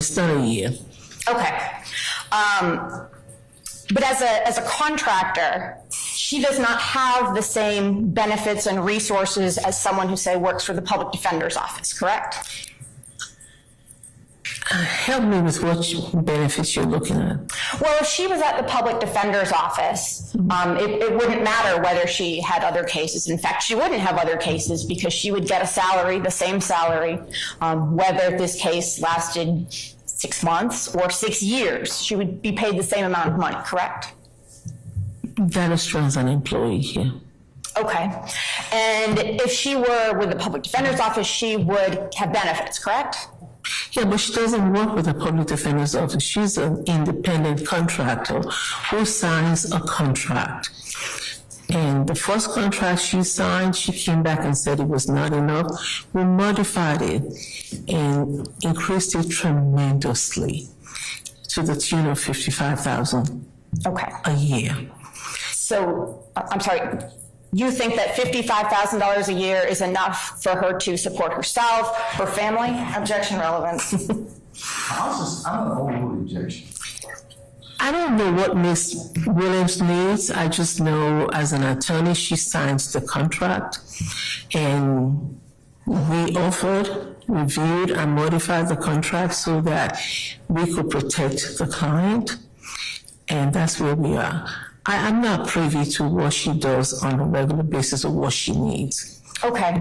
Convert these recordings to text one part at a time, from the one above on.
It's not a year. Okay. But as a contractor, she does not have the same benefits and resources as someone who, say, works for the public defender's office, correct? Help me with what benefits you're looking at. Well, if she was at the public defender's office, it wouldn't matter whether she had other cases. In fact, she wouldn't have other cases because she would get a salary, the same salary, whether this case lasted 6 months or 6 years. She would be paid the same amount of money, correct? That is true as an employee here. Okay. And if she were with the public defender's office, she would have benefits, correct? Yeah, but she doesn't work with the public defender's office. She's an independent contractor who signs a contract. And the first contract she signed, she came back and said it was not enough. We modified it and increased it tremendously to the tune of $55,000 a year. So, I'm sorry, you think that $55,000 a year is enough for her to support herself, her family? Objection, relevance. I'm an overruled objection. I don't know what Ms. Williams needs. I just know as an attorney, she signs the contract, and we offered, reviewed, and modified the contract so that we could protect the client, and that's where we are. I'm not privy to what she does on a regular basis or what she needs. Okay.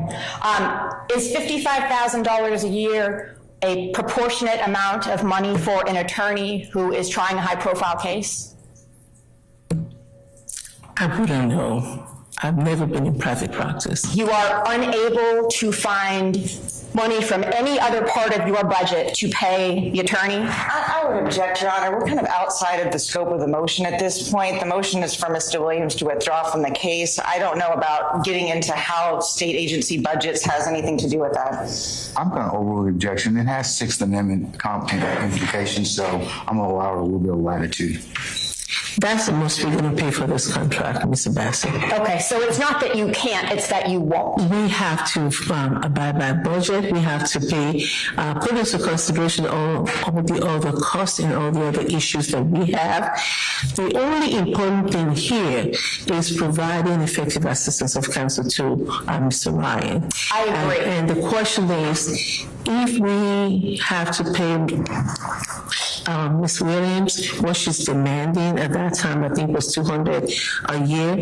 Is $55,000 a year a proportionate amount of money for an attorney who is trying a high-profile case? I wouldn't know. I've never been in private practice. You are unable to find money from any other part of your budget to pay the attorney? I would object, Your Honor. We're kind of outside of the scope of the motion at this point. The motion is for Mr. Williams to withdraw from the case. I don't know about getting into how state agency budgets has anything to do with that. I'm going to overrule the objection. It has Sixth Amendment implications, so I'm going to allow her a little bit of latitude. That's the most we're going to pay for this contract, Mr. Bassett. Okay, so it's not that you can't, it's that you won't. We have to abide by budget. We have to pay, put into consideration all the other costs and all the other issues that we have. The only important thing here is providing effective assistance of counsel to Mr. Ryan. I agree. And the question is, if we have to pay Ms. Williams what she's demanding at that time, I think was $200 a year,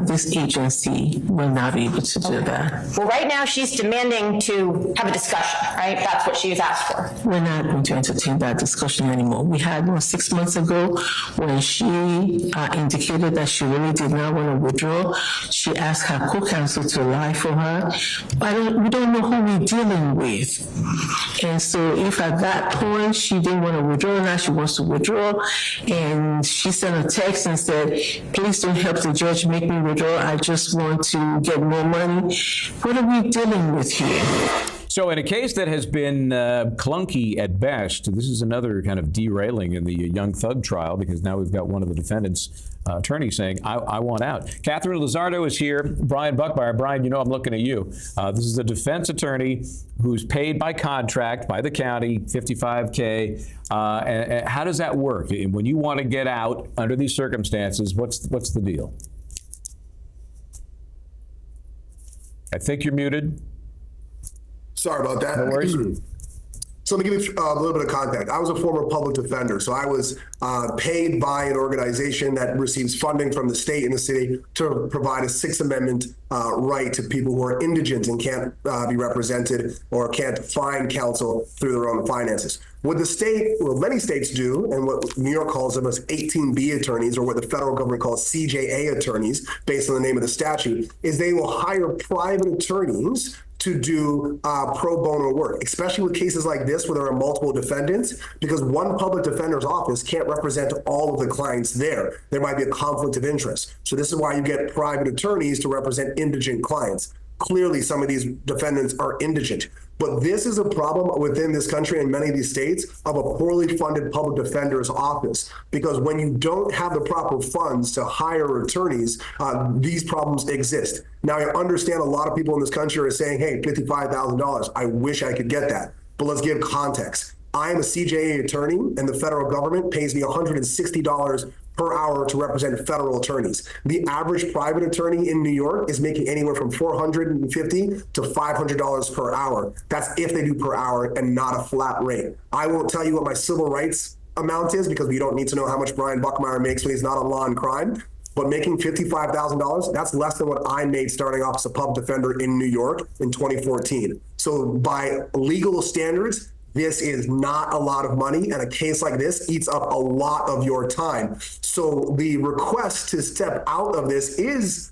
this agency will not be able to do that. Well, right now she's demanding to have a discussion, right? That's what she's asked for. We're not going to entertain that discussion anymore. We had one 6 months ago when she indicated that she really did not want to withdraw. She asked her co-counsel to lie for her. We don't know who we're dealing with. And so if at that point she didn't want to withdraw, now she wants to withdraw, and she sent a text and said, please don't help the judge make me withdraw. I just want to get more money. What are we dealing with here? So in a case that has been clunky at best, this is another kind of derailing in the Young Thug trial, because now we've got one of the defendants' attorneys saying, I want out. Catherine Lizardo is here. Brian Buckmeyer. Brian, you know I'm looking at you. This is a defense attorney who's paid by contract by the county, $55K. And how does that work? When you want to get out under these circumstances, what's the deal? I think you're muted. Sorry about that. No worries. So let me give you a little bit of context. I was a former public defender, so I was paid by an organization that receives funding from the state and the city to provide a Sixth Amendment right to people who are indigent and can't be represented or can't find counsel through their own finances. What the state, well, many states do, and what New York calls them as 18B attorneys, or what the federal government calls CJA attorneys, based on the name of the statute, is they will hire private attorneys to do pro bono work, especially with cases like this where there are multiple defendants, because one public defender's office can't represent all of the clients there. There might be a conflict of interest. So this is why you get private attorneys to represent indigent clients. Clearly, some of these defendants are indigent. But this is a problem within this country and many of these states of a poorly funded public defender's office, because when you don't have the proper funds to hire attorneys, these problems exist. Now, I understand a lot of people in this country are saying, hey, $55,000, I wish I could get that. But let's give context. I am a CJA attorney, and the federal government pays me $160 per hour to represent federal attorneys. The average private attorney in New York is making anywhere from $450 to $500 per hour. That's if they do per hour and not a flat rate. I won't tell you what my civil rights amount is because we don't need to know how much Brian Buckmeyer makes when he's not on Law and Crime. But making $55,000, that's less than what I made starting off as a public defender in New York in 2014. So by legal standards, this is not a lot of money, and a case like this eats up a lot of your time. So the request to step out of this is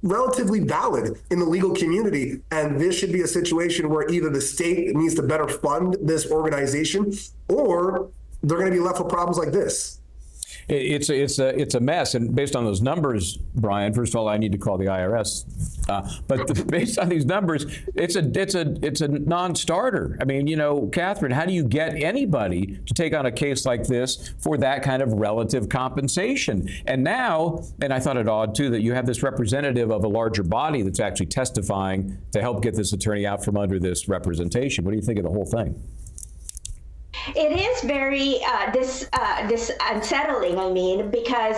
relatively valid in the legal community, and this should be a situation where either the state needs to better fund this organization or they're going to be left with problems like this. It's a mess, and based on those numbers, Brian. First of all, I need to call the IRS. But based on these numbers, it's a non-starter. I mean, Catherine, how do you get anybody to take on a case like this for that kind of relative compensation? And now, and I thought it odd too that you have this representative of a larger body that's actually testifying to help get this attorney out from under this representation. What do you think of the whole thing? It is very this unsettling, because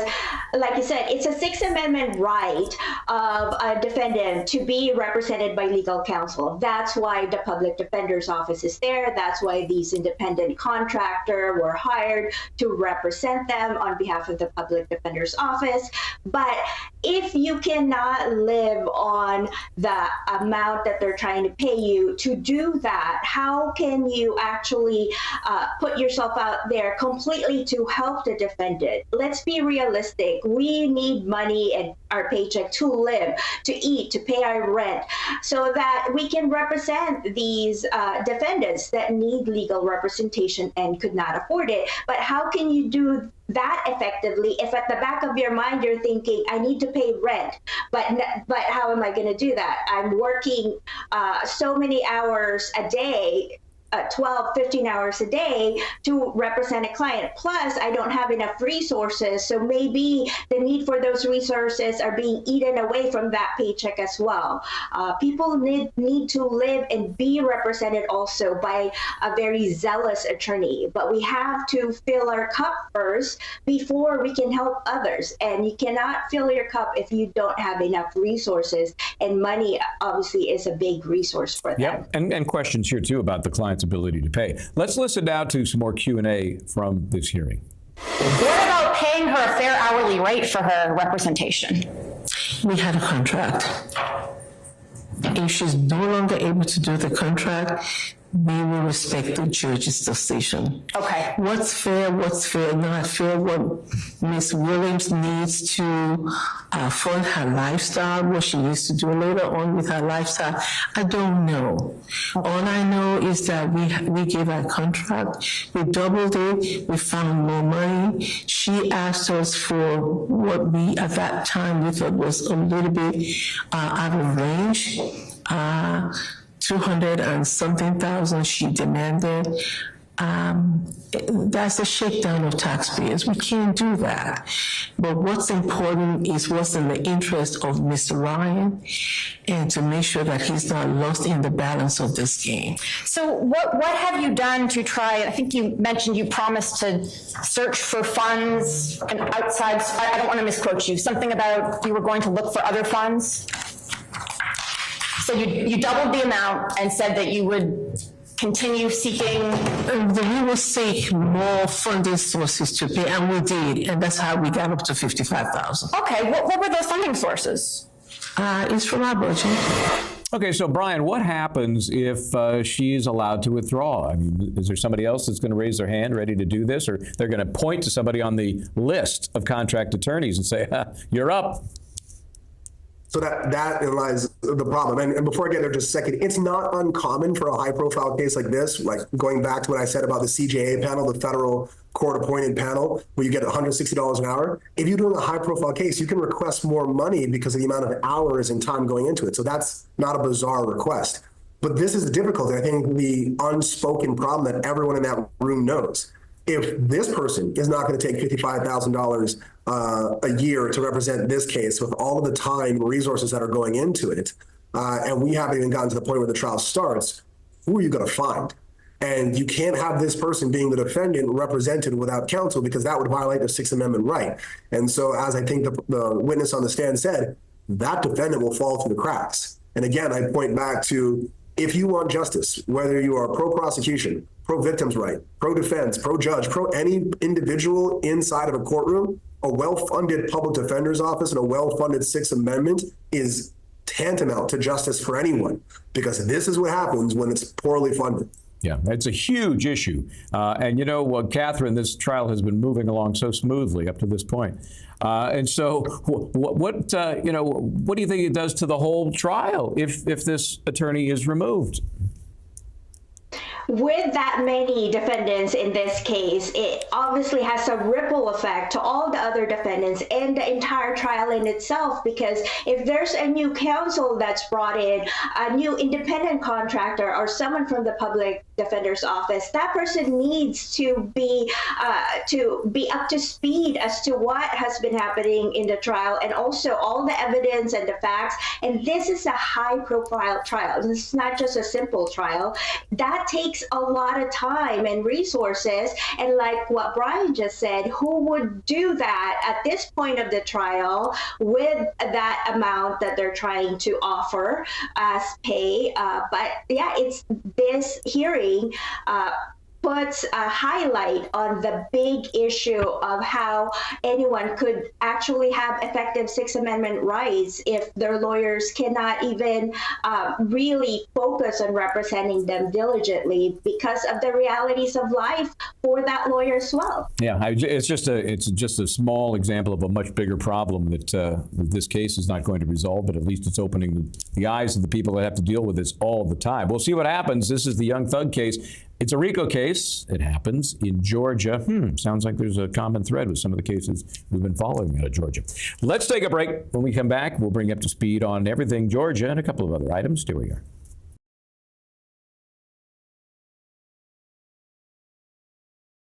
like you said, it's a Sixth Amendment right of a defendant to be represented by legal counsel. That's why the public defender's office is there. That's why these independent contractors were hired to represent them on behalf of the public defender's office. But if you cannot live on the amount that they're trying to pay you to do that, how can you actually put yourself out there completely to help the defendant? Let's be realistic. We need money and our paycheck to live, to eat, to pay our rent, so that we can represent these defendants that need legal representation and could not afford it. But how can you do that effectively if at the back of your mind you're thinking, I need to pay rent, but how am I going to do that? I'm working so many hours a day, 12, 15 hours a day to represent a client. Plus, I don't have enough resources. So maybe the need for those resources are being eaten away from that paycheck as well. People need to live and be represented also by a very zealous attorney. But we have to fill our cup first before we can help others. And you cannot fill your cup if you don't have enough resources. And money, obviously, is a big resource for them. Yep, and questions here, too, about the client's ability to pay. Let's listen now to some more Q&A from this hearing. What about paying her a fair hourly rate for her representation? We had a contract. If she's no longer able to do the contract, we will respect the judge's decision. Okay. What's fair, not fair, what Ms. Williams needs to fund her lifestyle, what she needs to do later on with her lifestyle, I don't know. All I know is that we gave her a contract, we doubled it, we found more money. She asked us for what we, at that time, we thought was a little bit out of range. 200 and something thousand she demanded. That's a shakedown of taxpayers. We can't do that. But what's important is what's in the interest of Mr. Ryan and to make sure that he's not lost in the balance of this game. So what have you done to try, I think you mentioned you promised to search for funds and outside, I don't want to misquote you, something about you were going to look for other funds? So you doubled the amount and said that you would continue seeking? We will seek more funding sources to pay, and we did, and that's how we got up to $55,000. Okay, what were those funding sources? It's from our budget. Okay, so Brian, what happens if she's allowed to withdraw? I mean, is there somebody else that's going to raise their hand ready to do this, or they're going to point to somebody on the list of contract attorneys and say, you're up? So that lies the problem. And before I get there just a second, it's not uncommon for a high-profile case like this, like going back to what I said about the CJA panel, the federal court-appointed panel, where you get $160 an hour. If you're doing a high-profile case, you can request more money because of the amount of hours and time going into it. So that's not a bizarre request. But this is the difficulty, I think, the unspoken problem that everyone in that room knows. If this person is not going to take $55,000 a year to represent this case with all of the time and resources that are going into it, and we haven't even gotten to the point where the trial starts, who are you going to find? And you can't have this person being the defendant represented without counsel, because that would violate the Sixth Amendment right. And so, as I think the witness on the stand said, that defendant will fall through the cracks. And again, I point back to, if you want justice, whether you are pro-prosecution, pro-victim's right, pro-defense, pro-judge, pro-any individual inside of a courtroom, a well-funded public defender's office and a well-funded Sixth Amendment is tantamount to justice for anyone, because this is what happens when it's poorly funded. Yeah, it's a huge issue. And you know, Catherine, this trial has been moving along so smoothly up to this point. And so what do you think it does to the whole trial if this attorney is removed? With that many defendants in this case, it obviously has a ripple effect to all the other defendants and the entire trial in itself, because if there's a new counsel that's brought in, a new independent contractor or someone from the public defender's office, that person needs to be up to speed as to what has been happening in the trial, and also all the evidence and the facts. And this is a high profile trial. This is not just a simple trial. That takes a lot of time and resources. And like what Brian just said, who would do that at this point of the trial with that amount that they're trying to offer as pay? But yeah, it's this hearing puts a highlight on the big issue of how anyone could actually have effective Sixth Amendment rights if their lawyers cannot even really focus on representing them diligently because of the realities of life for that lawyer as well. Yeah, it's just a small example of a much bigger problem that this case is not going to resolve, but at least it's opening the eyes of the people that have to deal with this all the time. We'll see what happens. This is the Young Thug case. It's a RICO case. It happens in Georgia. Sounds like there's a common thread with some of the cases we've been following out of Georgia. Let's take a break. When we come back, we'll bring you up to speed on everything Georgia and a couple of other items. Here we are.